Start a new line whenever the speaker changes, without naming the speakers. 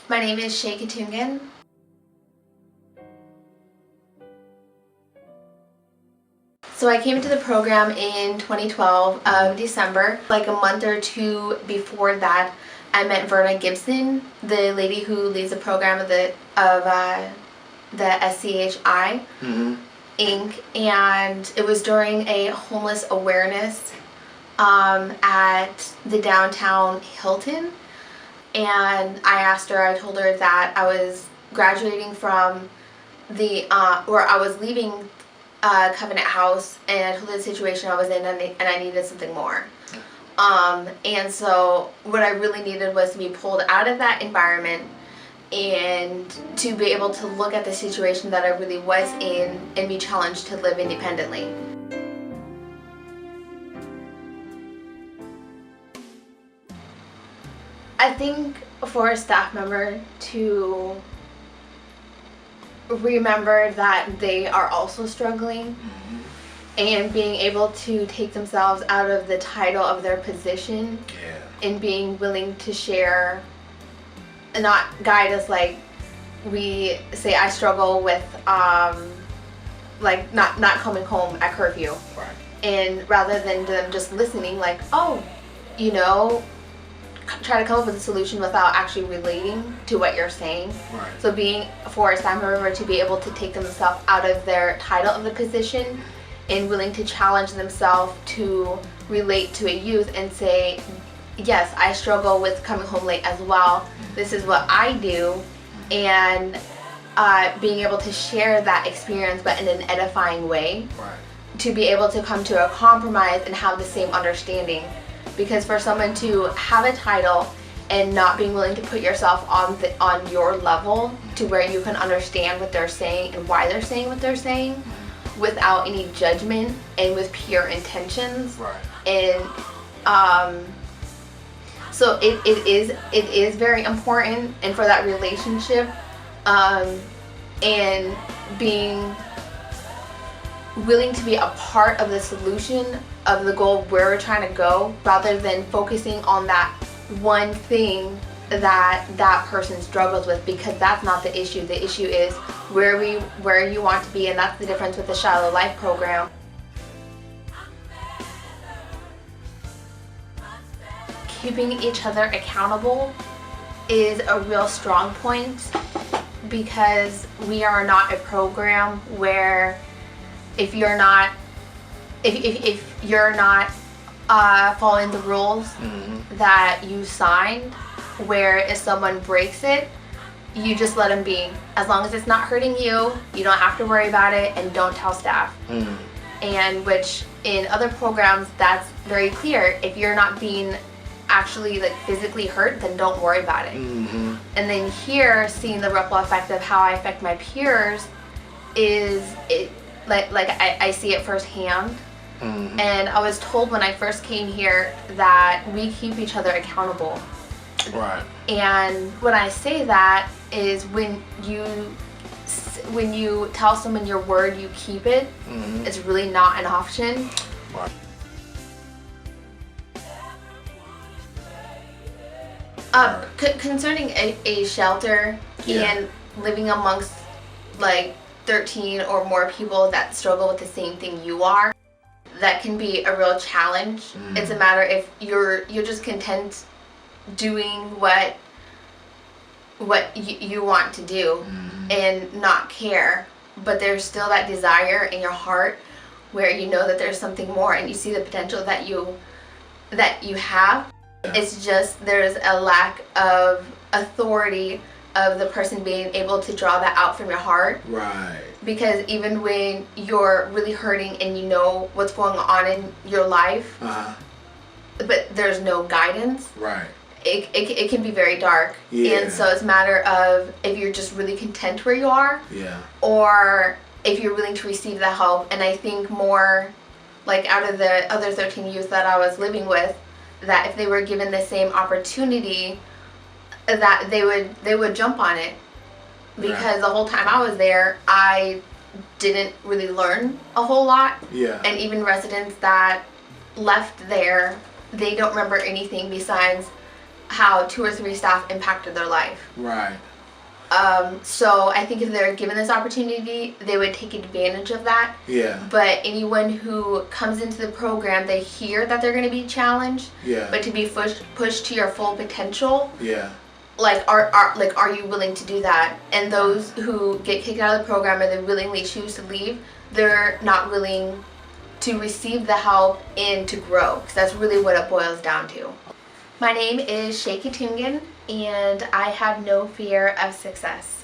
My name is Shae K. So I came into the program in 2012 of December. Like a month or two before that, I met Verna Gibson, the lady who leads the program of the SCHI Inc. And it was during a homeless awareness at the downtown Hilton. And I told her that I was graduating from or I was leaving Covenant House, and I told her the situation I was in, and I needed something more. And so what I really needed was to be pulled out of that environment and to be able to look at the situation that I really was in and be challenged to live independently. I think for a staff member to remember that they are also struggling and being able to take themselves out of the title of their position and being willing to share and not guide us like we say I struggle with like not coming home at curfew, and rather than them just listening like, oh, you know, try to come up with a solution without actually relating to what you're saying. So being for a staff member to be able to take themselves out of their title of the position and willing to challenge themselves to relate to a youth and say, yes, I struggle with coming home late as well. This is what I do. And being able to share that experience but in an edifying way, to be able to come to a compromise and have the same understanding. Because for someone to have a title and not being willing to put yourself on your level to where you can understand what they're saying and why they're saying what they're saying without any judgment and with pure intentions. And so it is very important, and for that relationship and being willing to be a part of the solution of the goal where we're trying to go, rather than focusing on that one thing that person struggles with, because that's not the issue. The issue is where you want to be, and that's the difference with the L.I.F.E program. Keeping each other accountable is a real strong point, because we are not a program where if you're not following the rules that you signed, where if someone breaks it, you just let them be. As long as it's not hurting you, you don't have to worry about it, and don't tell staff. And which in other programs, that's very clear. If you're not being actually like physically hurt, then don't worry about it. And then here, seeing the ripple effect of how I affect my peers is I see it firsthand. And I was told when I first came here that we keep each other accountable. And when I say that is when you tell someone your word, you keep it. It's really not an option. Concerning a shelter and living amongst like 13 or more people that struggle with the same thing you are, that can be a real challenge. It's a matter if you're just content doing what you want to do and not care, but there's still that desire in your heart where you know that there's something more and you see the potential that you have. It's just there's a lack of authority of the person being able to draw that out from your heart. Because even when you're really hurting and you know what's going on in your life, but there's no guidance, it can be very dark. And so it's a matter of if you're just really content where you are, or if you're willing to receive the help. And I think more like out of the other 13 youth that I was living with, that if they were given the same opportunity, that they would jump on it. Because the whole time I was there, I didn't really learn a whole lot. And even residents that left there, they don't remember anything besides how 2 or 3 staff impacted their life.
Right.
So I think if they're given this opportunity, they would take advantage of that.
Yeah.
But anyone who comes into the program, they hear that they're going to be challenged.
Yeah.
But to be pushed to your full potential.
Yeah.
Like, are you willing to do that? And those who get kicked out of the program or they willingly choose to leave, they're not willing to receive the help and to grow, because that's really what it boils down to. My name is Shae K, and I have no fear of success.